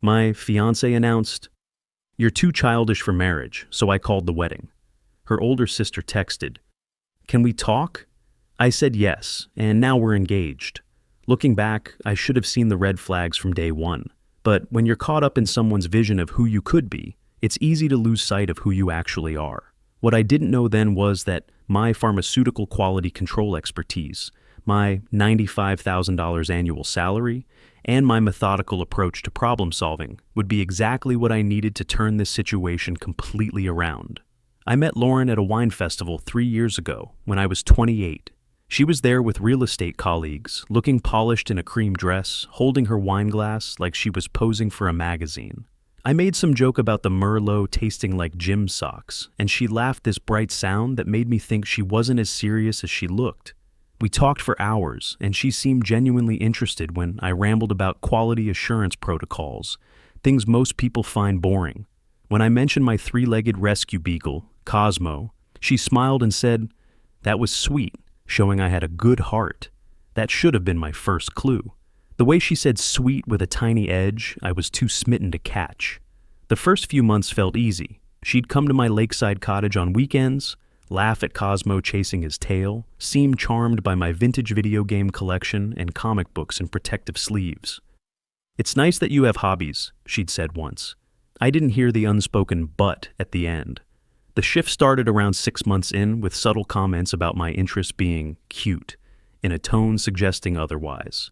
My fiancée announced, "You're too childish for marriage, so I called the wedding." Her older sister texted, "Can we talk?" I said yes, and now we're engaged. Looking back, I should have seen the red flags from day one. But when you're caught up in someone's vision of who you could be, it's easy to lose sight of who you actually are. What I didn't know then was that my pharmaceutical quality control expertise, my $95,000 annual salary, and my methodical approach to problem solving would be exactly what I needed to turn this situation completely around. I met Lauren at a wine festival 3 years ago when I was 28. She was there with real estate colleagues, looking polished in a cream dress, holding her wine glass like she was posing for a magazine. I made some joke about the Merlot tasting like gym socks, and she laughed this bright sound that made me think she wasn't as serious as she looked. We talked for hours, and she seemed genuinely interested when I rambled about quality assurance protocols, things most people find boring. When I mentioned my 3-legged rescue beagle, Cosmo, she smiled and said, "That was sweet, showing I had a good heart." That should have been my first clue. The way she said sweet with a tiny edge, I was too smitten to catch. The first few months felt easy. She'd come to my lakeside cottage on weekends, laugh at Cosmo chasing his tail, seem charmed by my vintage video game collection and comic books in protective sleeves. "It's nice that you have hobbies," she'd said once. I didn't hear the unspoken "but" at the end. The shift started around 6 months in with subtle comments about my interests being cute, in a tone suggesting otherwise.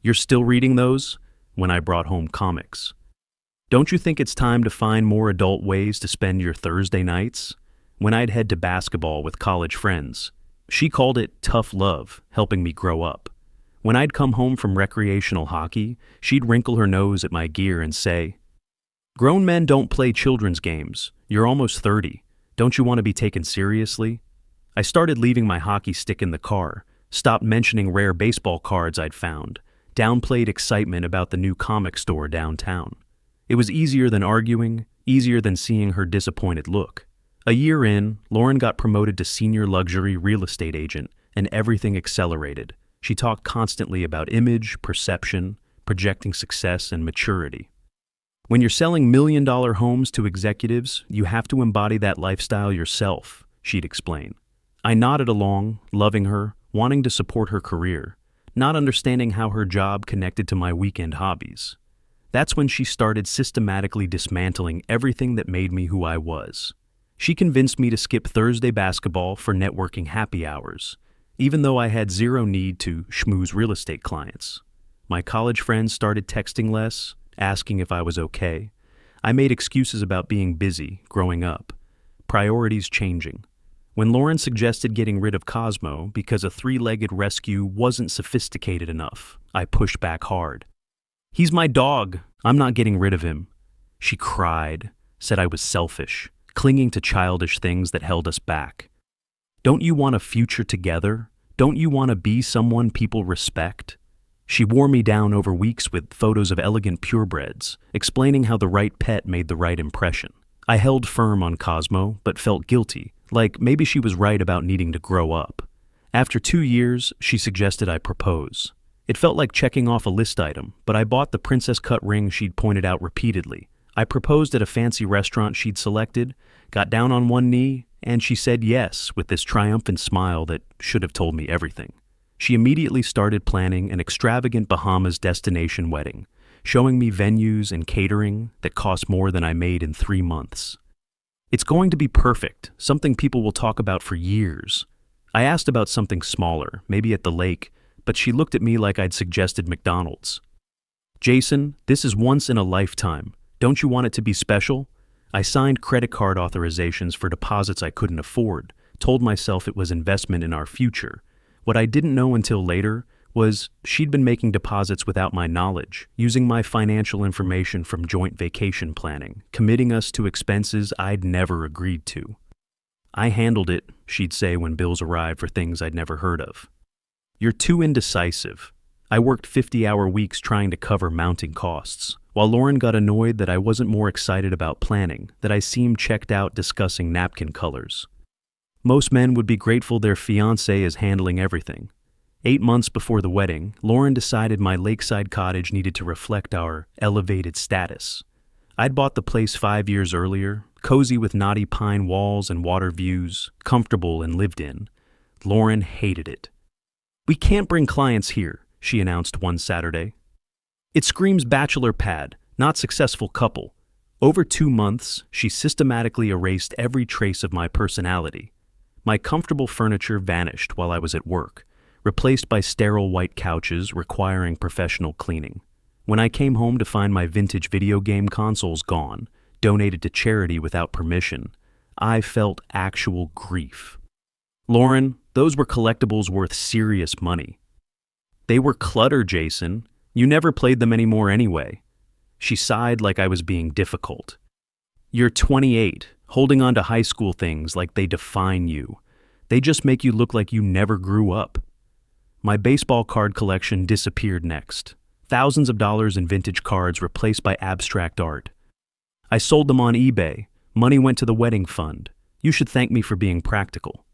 "You're still reading those?" when I brought home comics. "Don't you think it's time to find more adult ways to spend your Thursday nights?" when I'd head to basketball with college friends. She called it tough love, helping me grow up. When I'd come home from recreational hockey, she'd wrinkle her nose at my gear and say, "Grown men don't play children's games. You're almost 30. Don't you want to be taken seriously?" I started leaving my hockey stick in the car, stopped mentioning rare baseball cards I'd found, downplayed excitement about the new comic store downtown. It was easier than arguing, easier than seeing her disappointed look. A year in, Lauren got promoted to senior luxury real estate agent, and everything accelerated. She talked constantly about image, perception, projecting success, and maturity. When you're selling million-dollar homes to executives, you have to embody that lifestyle yourself, she'd explain. I nodded along, loving her, wanting to support her career, not understanding how her job connected to my weekend hobbies. That's when she started systematically dismantling everything that made me who I was. She convinced me to skip Thursday basketball for networking happy hours, even though I had zero need to schmooze real estate clients. My college friends started texting less, asking if I was okay. I made excuses about being busy, growing up. Priorities changing. When Lauren suggested getting rid of Cosmo because a 3-legged rescue wasn't sophisticated enough, I pushed back hard. "He's my dog. I'm not getting rid of him." She cried, said I was selfish, clinging to childish things that held us back. "Don't you want a future together? Don't you want to be someone people respect?" She wore me down over weeks with photos of elegant purebreds, explaining how the right pet made the right impression. I held firm on Cosmo, but felt guilty, like maybe she was right about needing to grow up. After 2 years, she suggested I propose. It felt like checking off a list item, but I bought the princess-cut ring she'd pointed out repeatedly. I proposed at a fancy restaurant she'd selected, got down on one knee, and she said yes with this triumphant smile that should have told me everything. She immediately started planning an extravagant Bahamas destination wedding, showing me venues and catering that cost more than I made in 3 months. "It's going to be perfect, something people will talk about for years." I asked about something smaller, maybe at the lake, but she looked at me like I'd suggested McDonald's. "Jason, this is once in a lifetime. Don't you want it to be special?" I signed credit card authorizations for deposits I couldn't afford, told myself it was investment in our future. What I didn't know until later was she'd been making deposits without my knowledge, using my financial information from joint vacation planning, committing us to expenses I'd never agreed to. "I handled it," she'd say when bills arrived for things I'd never heard of. "You're too indecisive." I worked 50-hour weeks trying to cover mounting costs, while Lauren got annoyed that I wasn't more excited about planning, that I seemed checked out discussing napkin colors. Most men would be grateful their fiancé is handling everything. 8 months before the wedding, Lauren decided my lakeside cottage needed to reflect our elevated status. I'd bought the place 5 years earlier, cozy with knotty pine walls and water views, comfortable and lived in. Lauren hated it. "We can't bring clients here," she announced one Saturday. "It screams bachelor pad, not successful couple." Over 2 months, she systematically erased every trace of my personality. My comfortable furniture vanished while I was at work, replaced by sterile white couches requiring professional cleaning. When I came home to find my vintage video game consoles gone, donated to charity without permission, I felt actual grief. "Lauren, those were collectibles worth serious money." "They were clutter, Jason. You never played them anymore anyway." She sighed like I was being difficult. "You're 28, holding on to high school things like they define you. They just make you look like you never grew up." My baseball card collection disappeared next. Thousands of dollars in vintage cards replaced by abstract art. I sold them on eBay. Money went to the wedding fund. You should thank me for being practical.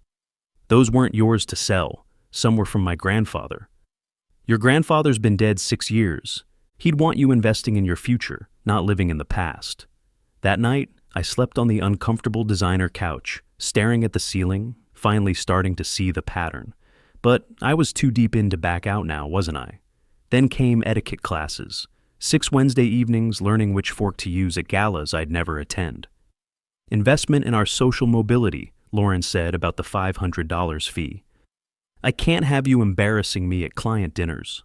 "Those weren't yours to sell. Some were from my grandfather." "Your grandfather's been dead 6 years. He'd want you investing in your future, not living in the past." That night, I slept on the uncomfortable designer couch, staring at the ceiling, finally starting to see the pattern. But I was too deep in to back out now, wasn't I? Then came etiquette classes, 6 Wednesday evenings learning which fork to use at galas I'd never attend. "Investment in our social mobility," Lauren said about the $500 fee. "I can't have you embarrassing me at client dinners."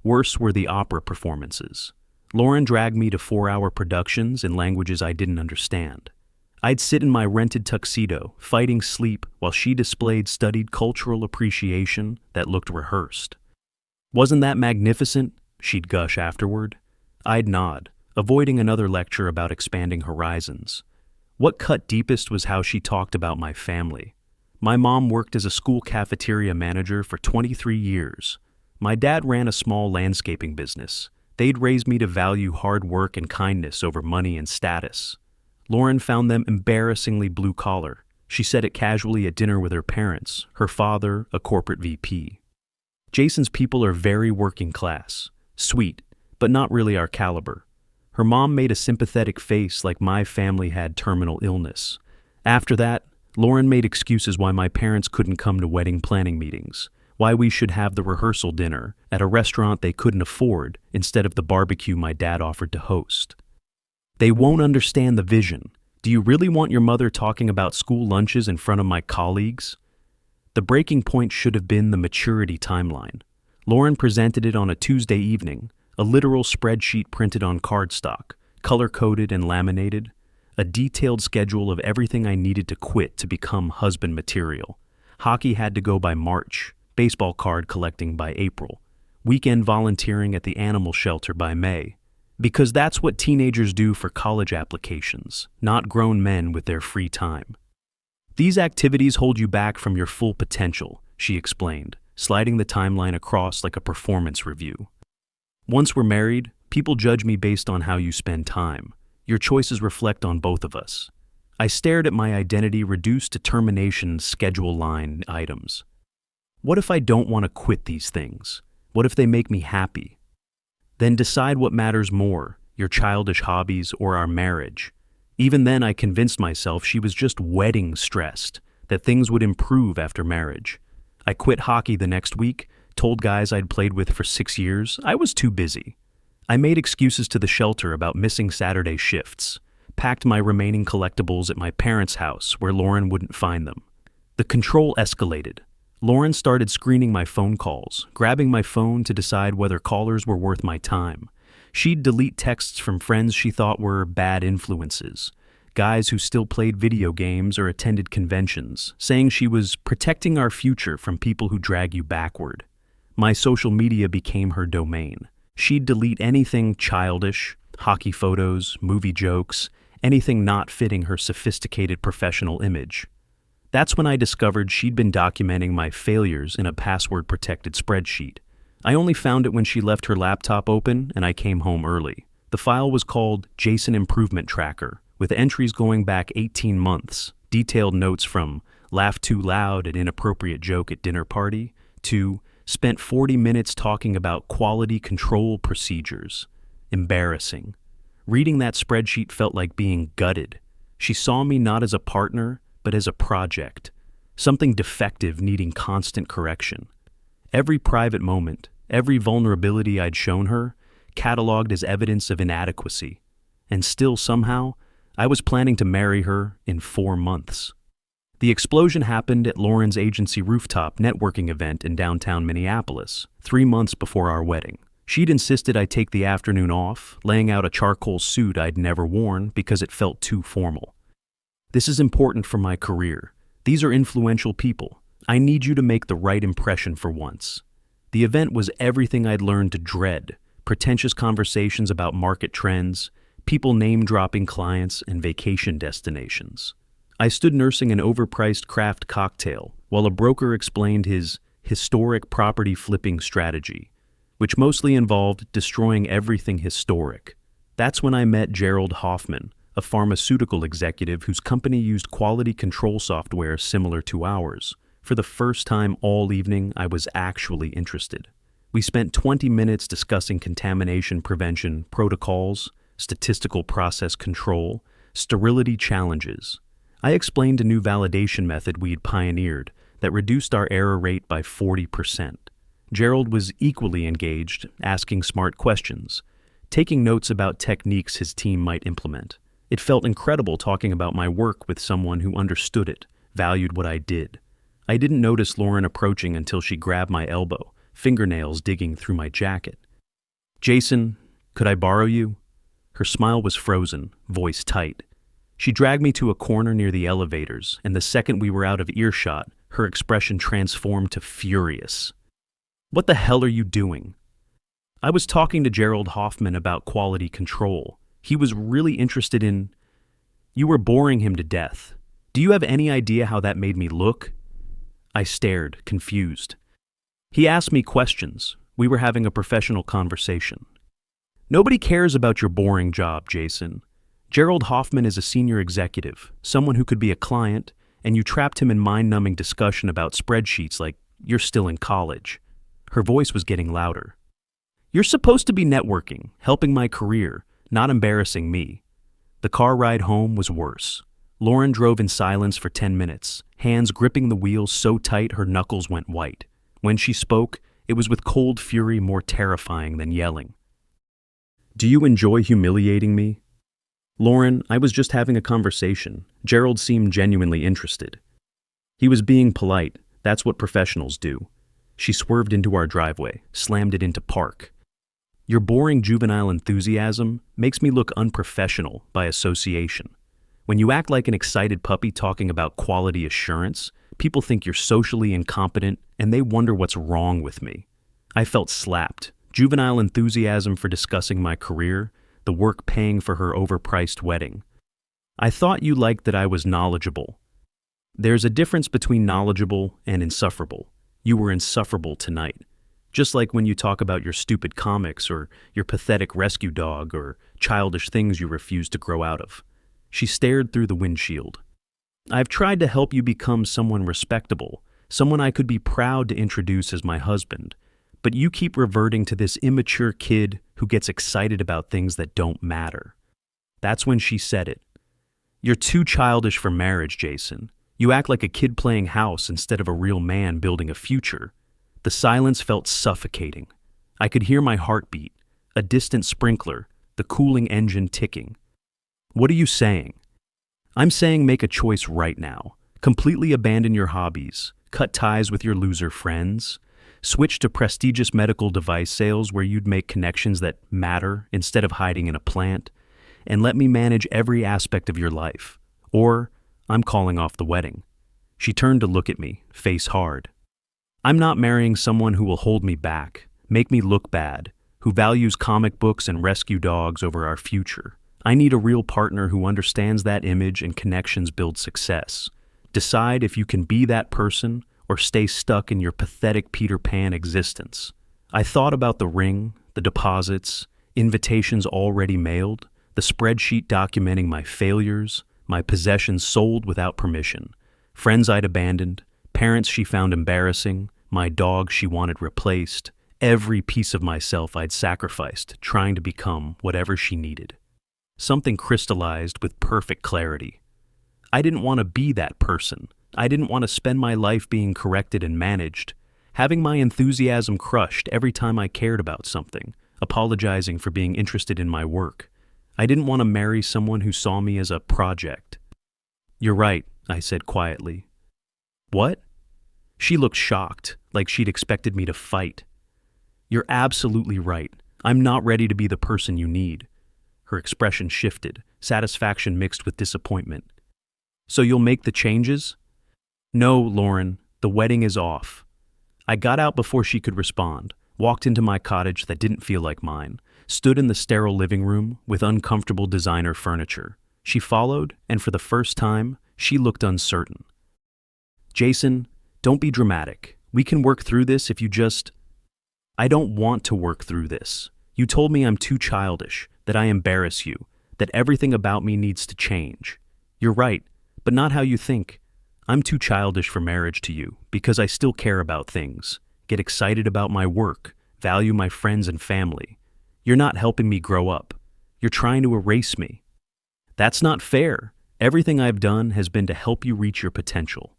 Worse were the opera performances. Lauren dragged me to 4-hour productions in languages I didn't understand. I'd sit in my rented tuxedo, fighting sleep, while she displayed studied cultural appreciation that looked rehearsed. "Wasn't that magnificent?" she'd gush afterward. I'd nod, avoiding another lecture about expanding horizons. What cut deepest was how she talked about my family. My mom worked as a school cafeteria manager for 23 years. My dad ran a small landscaping business. They'd raised me to value hard work and kindness over money and status. Lauren found them embarrassingly blue-collar. She said it casually at dinner with her parents, her father, a corporate VP. "Jason's people are very working class, sweet, but not really our caliber." Her mom made a sympathetic face like my family had terminal illness. After that, Lauren made excuses why my parents couldn't come to wedding planning meetings, why we should have the rehearsal dinner at a restaurant they couldn't afford instead of the barbecue my dad offered to host. "They won't understand the vision. Do you really want your mother talking about school lunches in front of my colleagues?" The breaking point should have been the maturity timeline. Lauren presented it on a Tuesday evening, a literal spreadsheet printed on cardstock, color-coded and laminated, a detailed schedule of everything I needed to quit to become husband material. Hockey had to go by March, baseball card collecting by April, weekend volunteering at the animal shelter by May. Because that's what teenagers do for college applications, not grown men with their free time. "These activities hold you back from your full potential," she explained, sliding the timeline across like a performance review. "Once we're married, people judge me based on how you spend time. Your choices reflect on both of us." I stared at my identity reduced to termination schedule line items. What if I don't want to quit these things? What if they make me happy? Then decide what matters more, your childish hobbies or our marriage. Even then, I convinced myself she was just wedding stressed, that things would improve after marriage. I quit hockey the next week, told guys I'd played with for 6 years I was too busy. I made excuses to the shelter about missing Saturday shifts, packed my remaining collectibles at my parents' house where Lauren wouldn't find them. The control escalated. Lauren started screening my phone calls, grabbing my phone to decide whether callers were worth my time. She'd delete texts from friends she thought were bad influences, guys who still played video games or attended conventions, saying she was protecting our future from people who drag you backward. My social media became her domain. She'd delete anything childish, hockey photos, movie jokes, anything not fitting her sophisticated professional image. That's when I discovered she'd been documenting my failures in a password-protected spreadsheet. I only found it when she left her laptop open and I came home early. The file was called Jason Improvement Tracker, with entries going back 18 months, detailed notes from laugh too loud at inappropriate joke at dinner party to Spent 40 minutes talking about quality control procedures. Embarrassing. Reading that spreadsheet felt like being gutted. She saw me not as a partner, but as a project. Something defective needing constant correction. Every private moment, every vulnerability I'd shown her, cataloged as evidence of inadequacy. And still, somehow, I was planning to marry her in 4 months. The explosion happened at Lauren's agency rooftop networking event in downtown Minneapolis, 3 months before our wedding. She'd insisted I take the afternoon off, laying out a charcoal suit I'd never worn because it felt too formal. This is important for my career. These are influential people. I need you to make the right impression for once. The event was everything I'd learned to dread: pretentious conversations about market trends, people name-dropping clients, and vacation destinations. I stood nursing an overpriced craft cocktail while a broker explained his historic property flipping strategy, which mostly involved destroying everything historic. That's when I met Gerald Hoffman, a pharmaceutical executive whose company used quality control software similar to ours. For the first time all evening, I was actually interested. We spent 20 minutes discussing contamination prevention protocols, statistical process control, sterility challenges. I explained a new validation method we'd pioneered that reduced our error rate by 40%. Gerald was equally engaged, asking smart questions, taking notes about techniques his team might implement. It felt incredible talking about my work with someone who understood it, valued what I did. I didn't notice Lauren approaching until she grabbed my elbow, fingernails digging through my jacket. "Jason, could I borrow you?" Her smile was frozen, voice tight. She dragged me to a corner near the elevators, and the second we were out of earshot, her expression transformed to furious. "What the hell are you doing?" I was talking to Gerald Hoffman about quality control. He was really interested in... You were boring him to death. Do you have any idea how that made me look? I stared, confused. He asked me questions. We were having a professional conversation. "Nobody cares about your boring job, Jason. Gerald Hoffman is a senior executive, someone who could be a client, and you trapped him in mind-numbing discussion about spreadsheets like you're still in college." Her voice was getting louder. "You're supposed to be networking, helping my career, not embarrassing me." The car ride home was worse. Lauren drove in silence for 10 minutes, hands gripping the wheel so tight her knuckles went white. When she spoke, it was with cold fury more terrifying than yelling. "Do you enjoy humiliating me?" "Lauren, I was just having a conversation." Gerald seemed genuinely interested. He was being polite. That's what professionals do. She swerved into our driveway, slammed it into park. "Your boring juvenile enthusiasm makes me look unprofessional by association. When you act like an excited puppy talking about quality assurance, people think you're socially incompetent and they wonder what's wrong with me." I felt slapped. Juvenile enthusiasm for discussing my career, the work paying for her overpriced wedding. "I thought you liked that I was knowledgeable." There's a difference between knowledgeable and insufferable. You were insufferable tonight. Just like when you talk about your stupid comics or your pathetic rescue dog or childish things you refuse to grow out of. She stared through the windshield. "I've tried to help you become someone respectable, someone I could be proud to introduce as my husband, but you keep reverting to this immature kid who gets excited about things that don't matter." That's when she said it. "You're too childish for marriage, Jason. You act like a kid playing house instead of a real man building a future." The silence felt suffocating. I could hear my heartbeat, a distant sprinkler, the cooling engine ticking. "What are you saying?" "I'm saying make a choice right now. Completely abandon your hobbies, cut ties with your loser friends, switch to prestigious medical device sales where you'd make connections that matter instead of hiding in a plant, and let me manage every aspect of your life. Or I'm calling off the wedding." She turned to look at me, face hard. "I'm not marrying someone who will hold me back, make me look bad, who values comic books and rescue dogs over our future. I need a real partner who understands that image and connections build success. Decide if you can be that person or stay stuck in your pathetic Peter Pan existence." I thought about the ring, the deposits, invitations already mailed, the spreadsheet documenting my failures, my possessions sold without permission, friends I'd abandoned, parents she found embarrassing, my dog she wanted replaced, every piece of myself I'd sacrificed trying to become whatever she needed. Something crystallized with perfect clarity. I didn't want to be that person. I didn't want to spend my life being corrected and managed, having my enthusiasm crushed every time I cared about something, apologizing for being interested in my work. I didn't want to marry someone who saw me as a project. "You're right," I said quietly. "What?" She looked shocked, like she'd expected me to fight. "You're absolutely right. I'm not ready to be the person you need." Her expression shifted, satisfaction mixed with disappointment. "So you'll make the changes?" "No, Lauren, the wedding is off." I got out before she could respond, walked into my cottage that didn't feel like mine, stood in the sterile living room with uncomfortable designer furniture. She followed, and for the first time, she looked uncertain. "Jason, don't be dramatic. We can work through this if you just—" "I don't want to work through this. You told me I'm too childish, that I embarrass you, that everything about me needs to change. You're right, but not how you think. I'm too childish for marriage to you because I still care about things, get excited about my work, value my friends and family. You're not helping me grow up. You're trying to erase me. That's not fair. Everything I've done has been to help you reach your potential."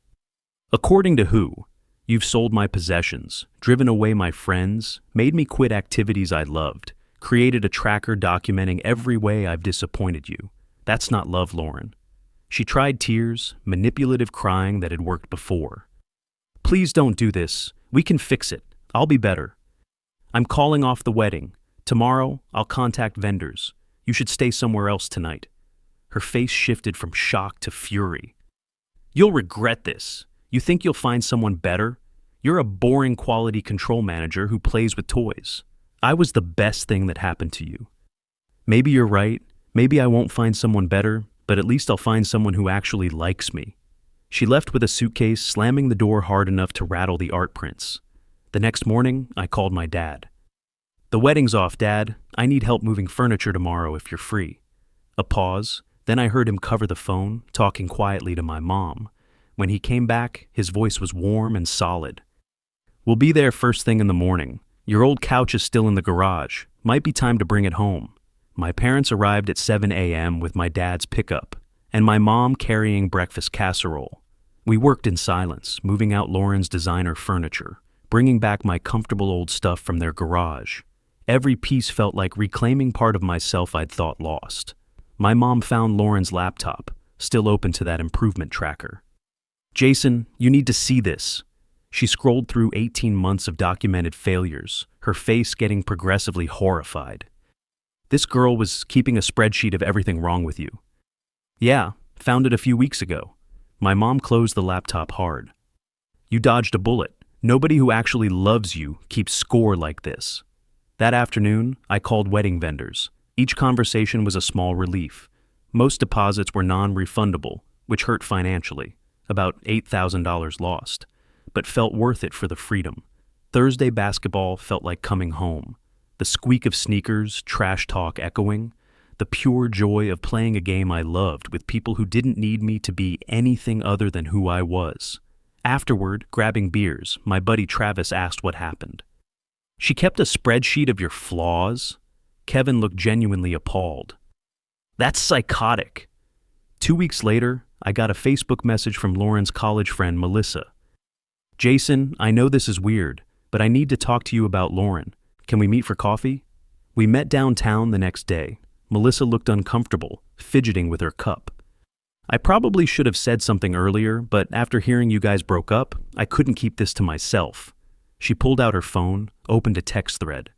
"According to who? You've sold my possessions, driven away my friends, made me quit activities I loved, created a tracker documenting every way I've disappointed you. That's not love, Lauren." She tried tears, manipulative crying that had worked before. "Please don't do this. We can fix it. I'll be better. I'm calling off the wedding. Tomorrow, I'll contact vendors. You should stay somewhere else tonight." Her face shifted from shock to fury. "You'll regret this. You think you'll find someone better? You're a boring quality control manager who plays with toys. I was the best thing that happened to you. Maybe you're right. Maybe I won't find someone better, but at least I'll find someone who actually likes me." She left with a suitcase, slamming the door hard enough to rattle the art prints. The next morning, I called my dad. "The wedding's off, Dad. I need help moving furniture tomorrow if you're free." A pause, then I heard him cover the phone, talking quietly to my mom. When he came back, his voice was warm and solid. "We'll be there first thing in the morning. Your old couch is still in the garage. Might be time to bring it home." My parents arrived at 7 a.m. with my dad's pickup, and my mom carrying breakfast casserole. We worked in silence, moving out Lauren's designer furniture, bringing back my comfortable old stuff from their garage. Every piece felt like reclaiming part of myself I'd thought lost. My mom found Lauren's laptop, still open to that improvement tracker. "Jason, you need to see this." She scrolled through 18 months of documented failures, her face getting progressively horrified. "This girl was keeping a spreadsheet of everything wrong with you." "Yeah, found it a few weeks ago." My mom closed the laptop hard. "You dodged a bullet. Nobody who actually loves you keeps score like this." That afternoon, I called wedding vendors. Each conversation was a small relief. Most deposits were non-refundable, which hurt financially, about $8,000 lost, but felt worth it for the freedom. Thursday basketball felt like coming home. The squeak of sneakers, trash talk echoing, the pure joy of playing a game I loved with people who didn't need me to be anything other than who I was. Afterward, grabbing beers, my buddy Travis asked what happened. "She kept a spreadsheet of your flaws?" Kevin looked genuinely appalled. "That's psychotic." 2 weeks later, I got a Facebook message from Lauren's college friend, Melissa. "Jason, I know this is weird, but I need to talk to you about Lauren. Can we meet for coffee?" We met downtown the next day. Melissa looked uncomfortable, fidgeting with her cup. "I probably should have said something earlier, but after hearing you guys broke up, I couldn't keep this to myself." She pulled out her phone, opened a text thread.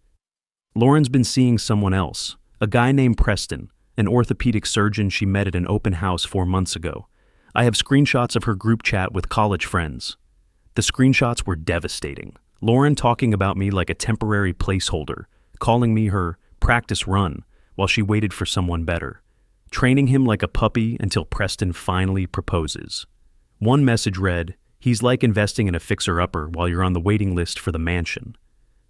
"Lauren's been seeing someone else, a guy named Preston, an orthopedic surgeon she met at an open house 4 months ago. I have screenshots of her group chat with college friends." The screenshots were devastating. Lauren talking about me like a temporary placeholder, calling me her practice run while she waited for someone better, training him like a puppy until Preston finally proposes. One message read, "He's like investing in a fixer-upper while you're on the waiting list for the mansion."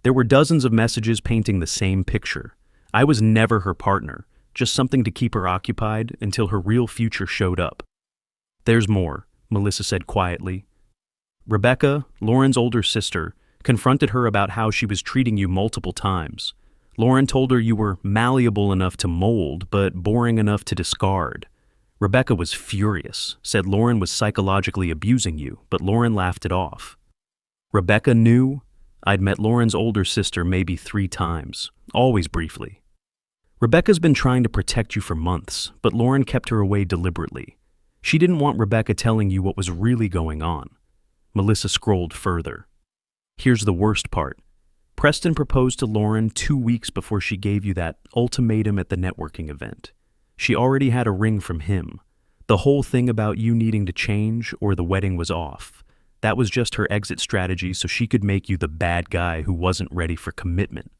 There were dozens of messages painting the same picture. I was never her partner, just something to keep her occupied until her real future showed up. "There's more," Melissa said quietly. Rebecca, Lauren's older sister, confronted her about how she was treating you multiple times. Lauren told her you were malleable enough to mold, but boring enough to discard. Rebecca was furious, said Lauren was psychologically abusing you, but Lauren laughed it off. Rebecca knew I'd met Lauren's older sister maybe 3 times, always briefly. Rebecca's been trying to protect you for months, but Lauren kept her away deliberately. She didn't want Rebecca telling you what was really going on. Melissa scrolled further. Here's the worst part. Preston proposed to Lauren 2 weeks before she gave you that ultimatum at the networking event. She already had a ring from him. The whole thing about you needing to change or the wedding was off. That was just her exit strategy so she could make you the bad guy who wasn't ready for commitment.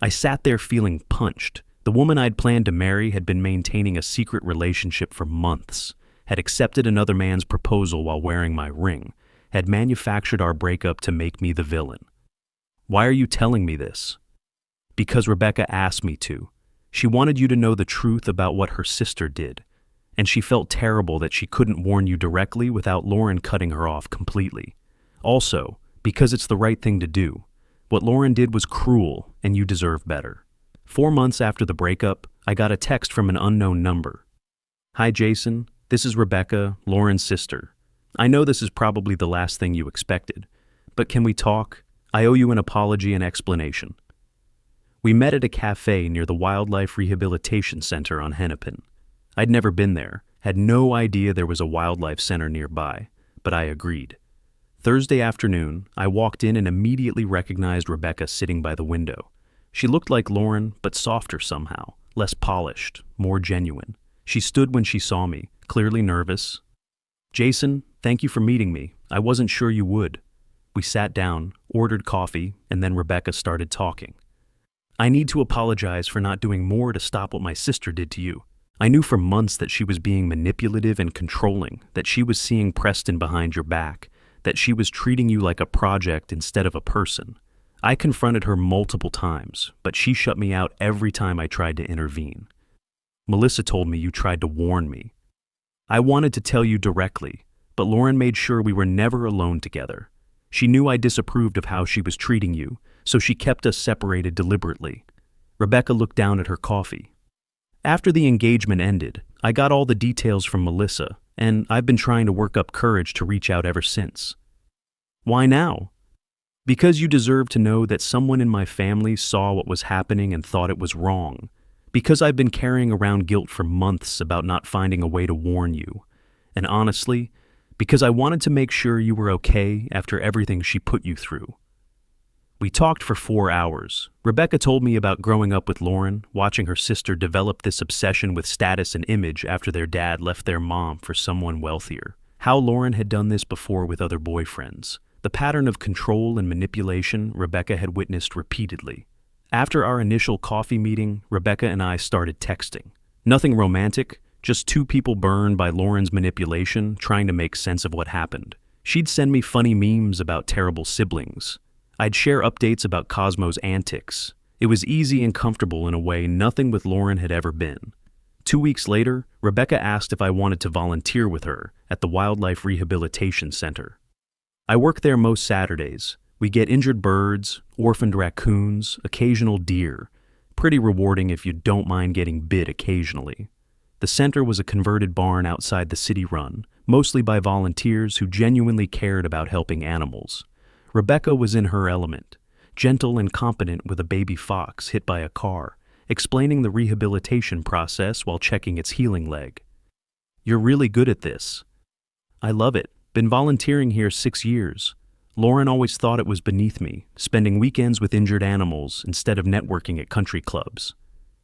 I sat there feeling punched. The woman I'd planned to marry had been maintaining a secret relationship for months, had accepted another man's proposal while wearing my ring, had manufactured our breakup to make me the villain. Why are you telling me this? Because Rebecca asked me to. She wanted you to know the truth about what her sister did, and she felt terrible that she couldn't warn you directly without Lauren cutting her off completely. Also, because it's the right thing to do. What Lauren did was cruel, and you deserve better. 4 months after the breakup, I got a text from an unknown number. Hi Jason, this is Rebecca, Lauren's sister. I know this is probably the last thing you expected, but can we talk? I owe you an apology and explanation. We met at a cafe near the Wildlife Rehabilitation Center on Hennepin. I'd never been there, had no idea there was a wildlife center nearby, but I agreed. Thursday afternoon, I walked in and immediately recognized Rebecca sitting by the window. She looked like Lauren, but softer somehow, less polished, more genuine. She stood when she saw me, clearly nervous. Jason, thank you for meeting me. I wasn't sure you would. We sat down, ordered coffee, and then Rebecca started talking. I need to apologize for not doing more to stop what my sister did to you. I knew for months that she was being manipulative and controlling, that she was seeing Preston behind your back, that she was treating you like a project instead of a person. I confronted her multiple times, but she shut me out every time I tried to intervene. Melissa told me you tried to warn me. I wanted to tell you directly, but Lauren made sure we were never alone together. She knew I disapproved of how she was treating you, so she kept us separated deliberately. Rebecca looked down at her coffee. After the engagement ended, I got all the details from Melissa, and I've been trying to work up courage to reach out ever since. Why now? Because you deserve to know that someone in my family saw what was happening and thought it was wrong. Because I've been carrying around guilt for months about not finding a way to warn you. And honestly, because I wanted to make sure you were okay after everything she put you through. We talked for 4 hours. Rebecca told me about growing up with Lauren, watching her sister develop this obsession with status and image after their dad left their mom for someone wealthier. How Lauren had done this before with other boyfriends. The pattern of control and manipulation Rebecca had witnessed repeatedly. After our initial coffee meeting, Rebecca and I started texting. Nothing romantic, just 2 people burned by Lauren's manipulation, trying to make sense of what happened. She'd send me funny memes about terrible siblings. I'd share updates about Cosmo's antics. It was easy and comfortable in a way nothing with Lauren had ever been. 2 weeks later, Rebecca asked if I wanted to volunteer with her at the Wildlife Rehabilitation Center. I work there most Saturdays. We get injured birds, orphaned raccoons, occasional deer. Pretty rewarding if you don't mind getting bit occasionally. The center was a converted barn outside the city run, mostly by volunteers who genuinely cared about helping animals. Rebecca was in her element, gentle and competent with a baby fox hit by a car, explaining the rehabilitation process while checking its healing leg. You're really good at this. I love it. Been volunteering here 6 years. Lauren always thought it was beneath me, spending weekends with injured animals instead of networking at country clubs.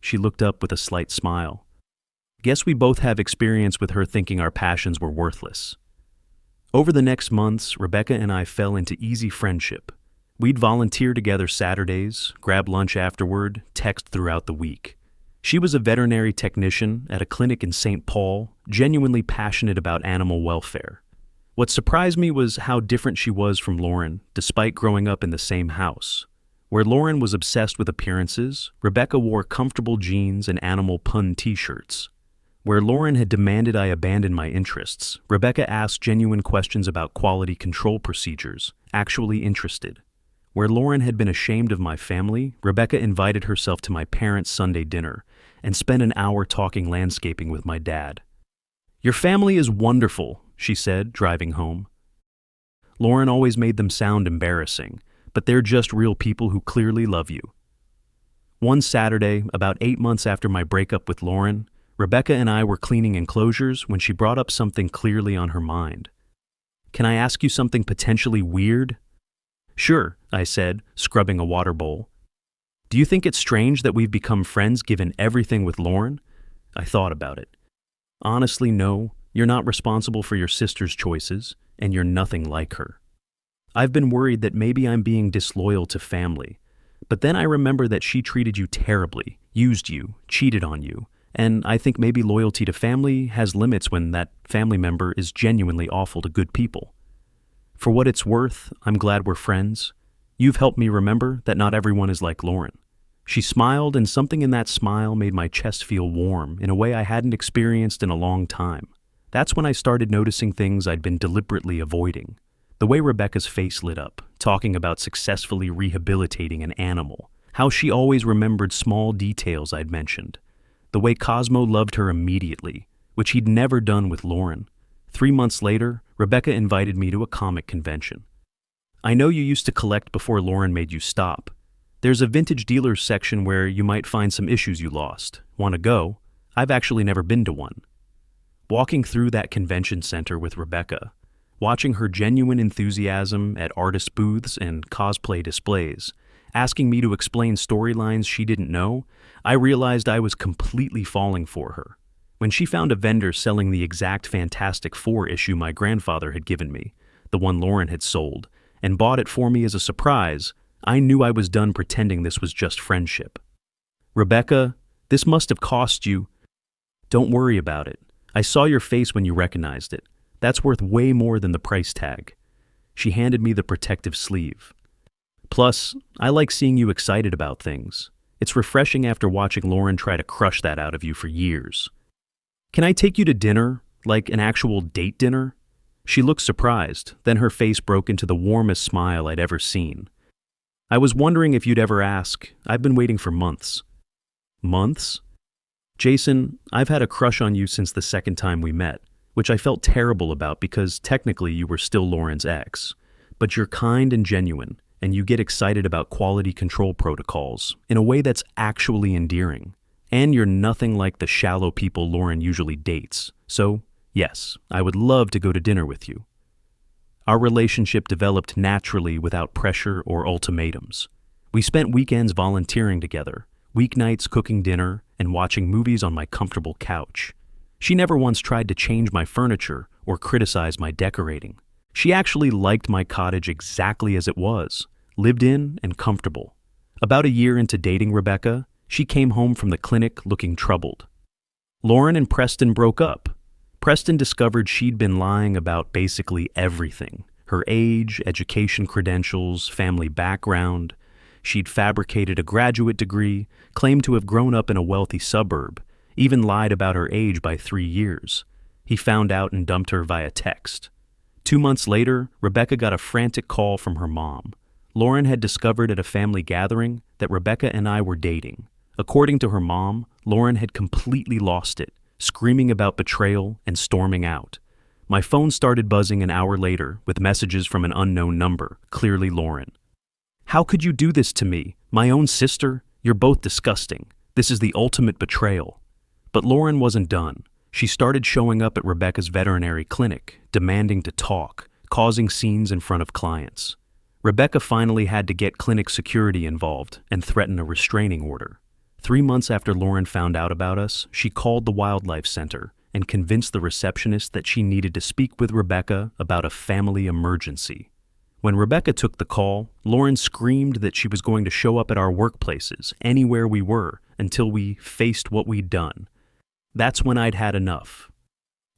She looked up with a slight smile. Guess we both have experience with her thinking our passions were worthless. Over the next months, Rebecca and I fell into easy friendship. We'd volunteer together Saturdays, grab lunch afterward, text throughout the week. She was a veterinary technician at a clinic in St. Paul, genuinely passionate about animal welfare. What surprised me was how different she was from Lauren, despite growing up in the same house. Where Lauren was obsessed with appearances, Rebecca wore comfortable jeans and animal pun t-shirts. Where Lauren had demanded I abandon my interests, Rebecca asked genuine questions about quality control procedures, actually interested. Where Lauren had been ashamed of my family, Rebecca invited herself to my parents' Sunday dinner and spent an hour talking landscaping with my dad. "Your family is wonderful," she said, driving home. "Lauren always made them sound embarrassing, but they're just real people who clearly love you." One Saturday, about 8 months after my breakup with Lauren, Rebecca and I were cleaning enclosures when she brought up something clearly on her mind. "Can I ask you something potentially weird?" "Sure," I said, scrubbing a water bowl. "Do you think it's strange that we've become friends given everything with Lauren?" I thought about it. "Honestly, no. You're not responsible for your sister's choices, and you're nothing like her. I've been worried that maybe I'm being disloyal to family, but then I remember that she treated you terribly, used you, cheated on you, and I think maybe loyalty to family has limits when that family member is genuinely awful to good people. For what it's worth, I'm glad we're friends. You've helped me remember that not everyone is like Lauren." She smiled, and something in that smile made my chest feel warm in a way I hadn't experienced in a long time. That's when I started noticing things I'd been deliberately avoiding. The way Rebecca's face lit up, talking about successfully rehabilitating an animal, how she always remembered small details I'd mentioned, the way Cosmo loved her immediately, which he'd never done with Lauren. 3 months later, Rebecca invited me to a comic convention. "I know you used to collect before Lauren made you stop. There's a vintage dealers section where you might find some issues you lost. Want to go? I've actually never been to one." Walking through that convention center with Rebecca, watching her genuine enthusiasm at artist booths and cosplay displays, asking me to explain storylines she didn't know, I realized I was completely falling for her. When she found a vendor selling the exact Fantastic Four issue my grandfather had given me, the one Lauren had sold, and bought it for me as a surprise, I knew I was done pretending this was just friendship. "Rebecca, this must have cost you." "Don't worry about it. I saw your face when you recognized it. That's worth way more than the price tag." She handed me the protective sleeve. "Plus, I like seeing you excited about things. It's refreshing after watching Lauren try to crush that out of you for years. Can I take you to dinner, like an actual date dinner?" She looked surprised, then her face broke into the warmest smile I'd ever seen. "I was wondering if you'd ever ask. I've been waiting for months." "Months?" "Jason, I've had a crush on you since the second time we met, which I felt terrible about because technically you were still Lauren's ex. But you're kind and genuine, and you get excited about quality control protocols in a way that's actually endearing. And you're nothing like the shallow people Lauren usually dates. So, yes, I would love to go to dinner with you." Our relationship developed naturally without pressure or ultimatums. We spent weekends volunteering together, weeknights cooking dinner, and watching movies on my comfortable couch. She never once tried to change my furniture or criticize my decorating. She actually liked my cottage exactly as it was, lived in and comfortable. About a year into dating Rebecca, she came home from the clinic looking troubled. Lauren and Preston broke up. Preston discovered she'd been lying about basically everything: her age, education credentials, family background. She'd fabricated a graduate degree, claimed to have grown up in a wealthy suburb, even lied about her age by 3 years. He found out and dumped her via text. 2 months later, Rebecca got a frantic call from her mom. Lauren had discovered at a family gathering that Rebecca and I were dating. According to her mom, Lauren had completely lost it, screaming about betrayal and storming out. My phone started buzzing an hour later with messages from an unknown number, clearly Lauren. "How could you do this to me? My own sister? You're both disgusting. This is the ultimate betrayal." But Lauren wasn't done. She started showing up at Rebecca's veterinary clinic, demanding to talk, causing scenes in front of clients. Rebecca finally had to get clinic security involved and threaten a restraining order. 3 months after Lauren found out about us, she called the wildlife center and convinced the receptionist that she needed to speak with Rebecca about a family emergency. When Rebecca took the call, Lauren screamed that she was going to show up at our workplaces, anywhere we were, until we faced what we'd done. That's when I'd had enough.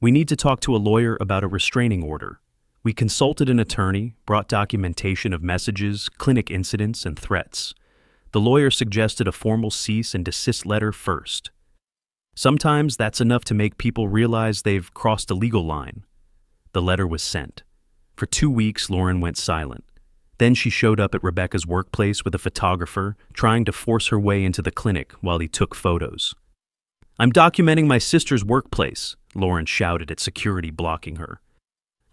"We need to talk to a lawyer about a restraining order." We consulted an attorney, brought documentation of messages, clinic incidents, and threats. The lawyer suggested a formal cease and desist letter first. Sometimes that's enough to make people realize they've crossed a legal line. The letter was sent. For 2 weeks, Lauren went silent. Then she showed up at Rebecca's workplace with a photographer, trying to force her way into the clinic while he took photos. "I'm documenting my sister's workplace," Lauren shouted at security blocking her.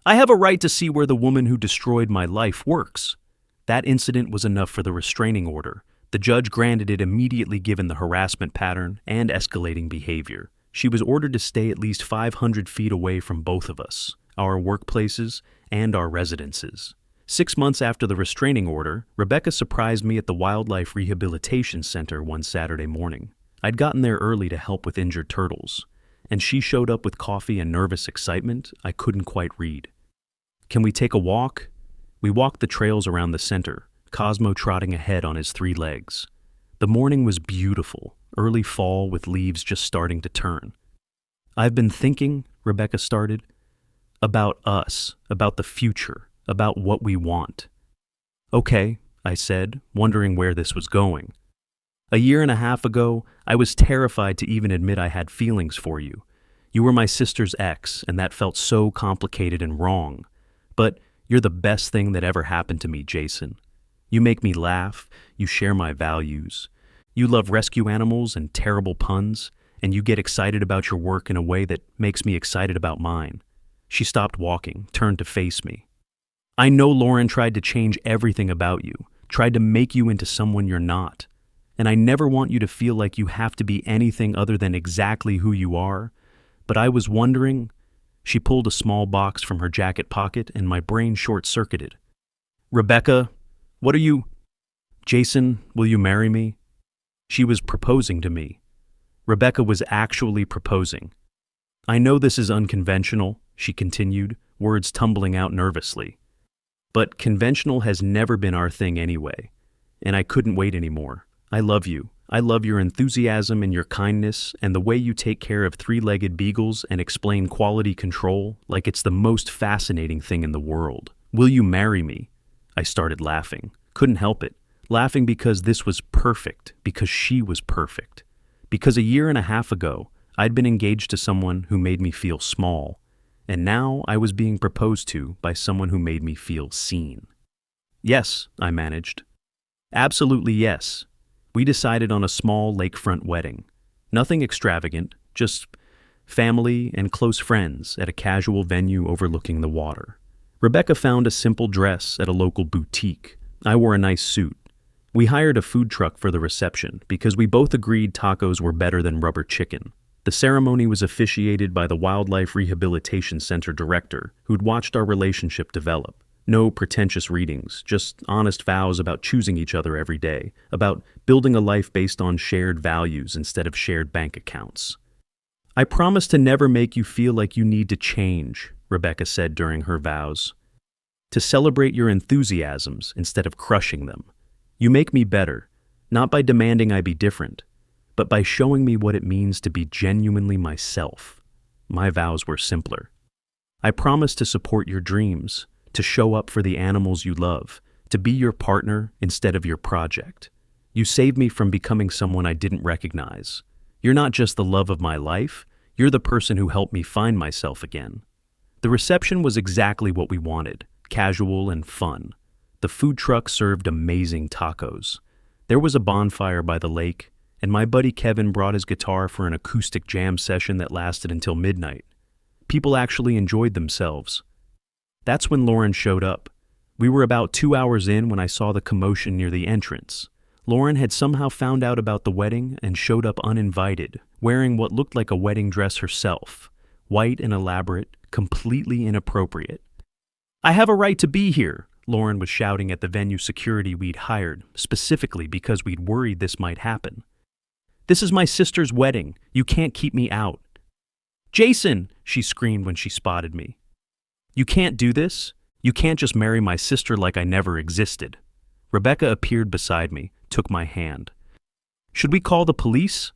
"I have a right to see where the woman who destroyed my life works." That incident was enough for the restraining order. The judge granted it immediately given the harassment pattern and escalating behavior. She was ordered to stay at least 500 feet away from both of us, our workplaces, and our residences. 6 months after the restraining order, Rebecca surprised me at the Wildlife Rehabilitation Center one Saturday morning. I'd gotten there early to help with injured turtles, and she showed up with coffee and nervous excitement I couldn't quite read. "Can we take a walk?" We walked the trails around the center, Cosmo trotting ahead on his 3 legs. The morning was beautiful, early fall with leaves just starting to turn. "I've been thinking," Rebecca started, "about us, about the future, about what we want." "Okay," I said, wondering where this was going. "A year and a half ago, I was terrified to even admit I had feelings for you. You were my sister's ex, and that felt so complicated and wrong. But you're the best thing that ever happened to me, Jason. You make me laugh, you share my values. You love rescue animals and terrible puns, and you get excited about your work in a way that makes me excited about mine." She stopped walking, turned to face me. "I know Lauren tried to change everything about you, tried to make you into someone you're not. And I never want you to feel like you have to be anything other than exactly who you are. But I was wondering..." She pulled a small box from her jacket pocket and my brain short-circuited. "Rebecca, what are you..." "Jason, will you marry me?" She was proposing to me. Rebecca was actually proposing. "I know this is unconventional," she continued, words tumbling out nervously. "But conventional has never been our thing anyway. And I couldn't wait anymore. I love you. I love your enthusiasm and your kindness and the way you take care of 3-legged beagles and explain quality control like it's the most fascinating thing in the world. Will you marry me?" I started laughing. Couldn't help it. Laughing because this was perfect, because she was perfect. Because a year and a half ago, I'd been engaged to someone who made me feel small, and now I was being proposed to by someone who made me feel seen. "Yes," I managed. "Absolutely yes." We decided on a small lakefront wedding. Nothing extravagant, just family and close friends at a casual venue overlooking the water. Rebecca found a simple dress at a local boutique. I wore a nice suit. We hired a food truck for the reception because we both agreed tacos were better than rubber chicken. The ceremony was officiated by the Wildlife Rehabilitation Center director, who'd watched our relationship develop. No pretentious readings, just honest vows about choosing each other every day, about building a life based on shared values instead of shared bank accounts. "I promise to never make you feel like you need to change," Rebecca said during her vows. "To celebrate your enthusiasms instead of crushing them. You make me better, not by demanding I be different, but by showing me what it means to be genuinely myself." My vows were simpler. "I promise to support your dreams, to show up for the animals you love, to be your partner instead of your project. You saved me from becoming someone I didn't recognize. You're not just the love of my life, you're the person who helped me find myself again." The reception was exactly what we wanted, casual and fun. The food truck served amazing tacos. There was a bonfire by the lake, and my buddy Kevin brought his guitar for an acoustic jam session that lasted until midnight. People actually enjoyed themselves. That's when Lauren showed up. We were about 2 hours in when I saw the commotion near the entrance. Lauren had somehow found out about the wedding and showed up uninvited, wearing what looked like a wedding dress herself, white and elaborate, completely inappropriate. "I have a right to be here," Lauren was shouting at the venue security we'd hired, specifically because we'd worried this might happen. "This is my sister's wedding. You can't keep me out." "Jason!" she screamed when she spotted me. "You can't do this. You can't just marry my sister like I never existed." Rebecca appeared beside me, took my hand. "Should we call the police?"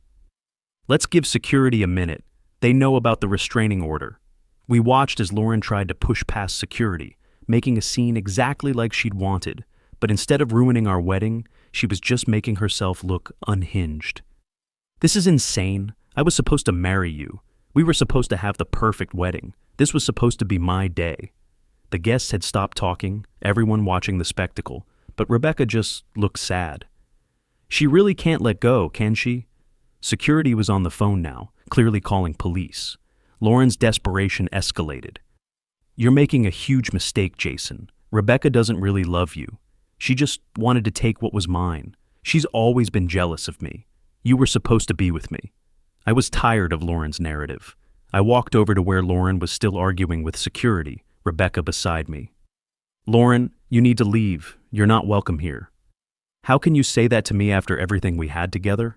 "Let's give security a minute. They know about the restraining order." We watched as Lauren tried to push past security, making a scene exactly like she'd wanted, but instead of ruining our wedding, she was just making herself look unhinged. "This is insane. I was supposed to marry you. We were supposed to have the perfect wedding. This was supposed to be my day. The guests had stopped talking, everyone watching the spectacle, but Rebecca just looked sad. She really can't let go, can she? Security was on the phone now, clearly calling police. Lauren's desperation escalated. You're making a huge mistake, Jason. Rebecca doesn't really love you. She just wanted to take what was mine. She's always been jealous of me. You were supposed to be with me. I was tired of Lauren's narrative. I walked over to where Lauren was still arguing with security, Rebecca beside me. Lauren, you need to leave. You're not welcome here. How can you say that to me after everything we had together?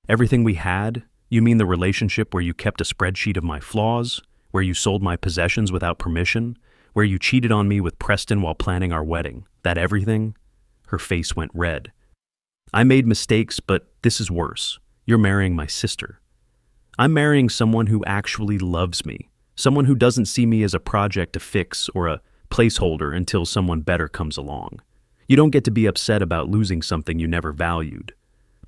Everything we had? You mean the relationship where you kept a spreadsheet of my flaws? Where you sold my possessions without permission? Where you cheated on me with Preston while planning our wedding? That everything? Her face went red. I made mistakes, but this is worse. You're marrying my sister. I'm marrying someone who actually loves me. Someone who doesn't see me as a project to fix or a placeholder until someone better comes along. You don't get to be upset about losing something you never valued.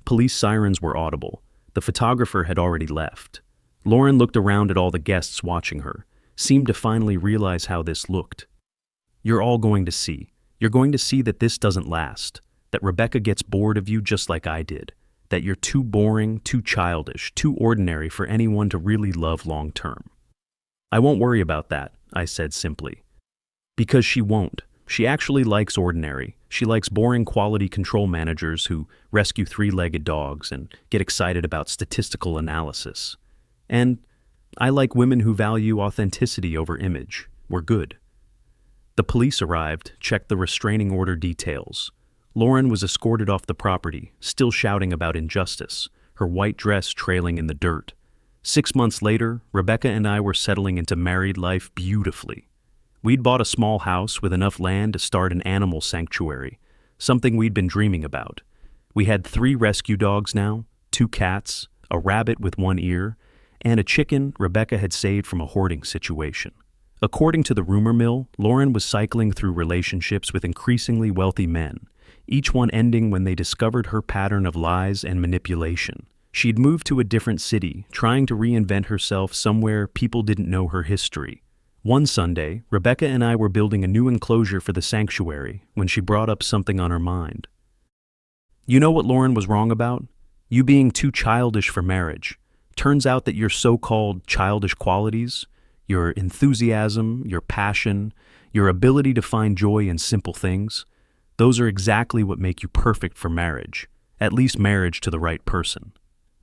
Police sirens were audible. The photographer had already left. Lauren looked around at all the guests watching her, seemed to finally realize how this looked. You're all going to see. You're going to see that this doesn't last, that Rebecca gets bored of you just like I did, that you're too boring, too childish, too ordinary for anyone to really love long term. I won't worry about that, I said simply. Because she won't. She actually likes ordinary. She likes boring quality control managers who rescue three-legged dogs and get excited about statistical analysis. And I like women who value authenticity over image. We're good. The police arrived, checked the restraining order details. Lauren was escorted off the property, still shouting about injustice, her white dress trailing in the dirt. 6 months later, Rebecca and I were settling into married life beautifully. We'd bought a small house with enough land to start an animal sanctuary, something we'd been dreaming about. We had 3 rescue dogs now, 2 cats, a rabbit with 1 ear, and a chicken Rebecca had saved from a hoarding situation. According to the rumor mill, Lauren was cycling through relationships with increasingly wealthy men, each one ending when they discovered her pattern of lies and manipulation. She'd moved to a different city, trying to reinvent herself somewhere people didn't know her history. One Sunday, Rebecca and I were building a new enclosure for the sanctuary when she brought up something on her mind. You know what Lauren was wrong about? You being too childish for marriage. Turns out that your so-called childish qualities, your enthusiasm, your passion, your ability to find joy in simple things, those are exactly what make you perfect for marriage, at least marriage to the right person.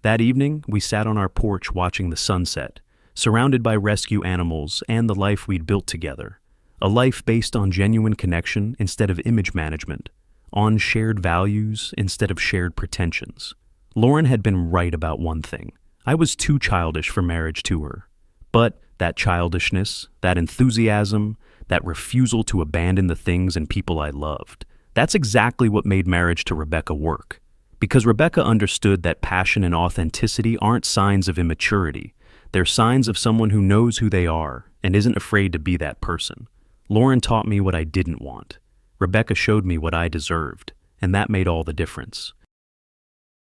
That evening, we sat on our porch watching the sunset, surrounded by rescue animals and the life we'd built together. A life based on genuine connection instead of image management, on shared values instead of shared pretensions. Lauren had been right about one thing. I was too childish for marriage to her. But that childishness, that enthusiasm, that refusal to abandon the things and people I loved, that's exactly what made marriage to Rebecca work. Because Rebecca understood that passion and authenticity aren't signs of immaturity. They're signs of someone who knows who they are and isn't afraid to be that person. Lauren taught me what I didn't want. Rebecca showed me what I deserved, and that made all the difference.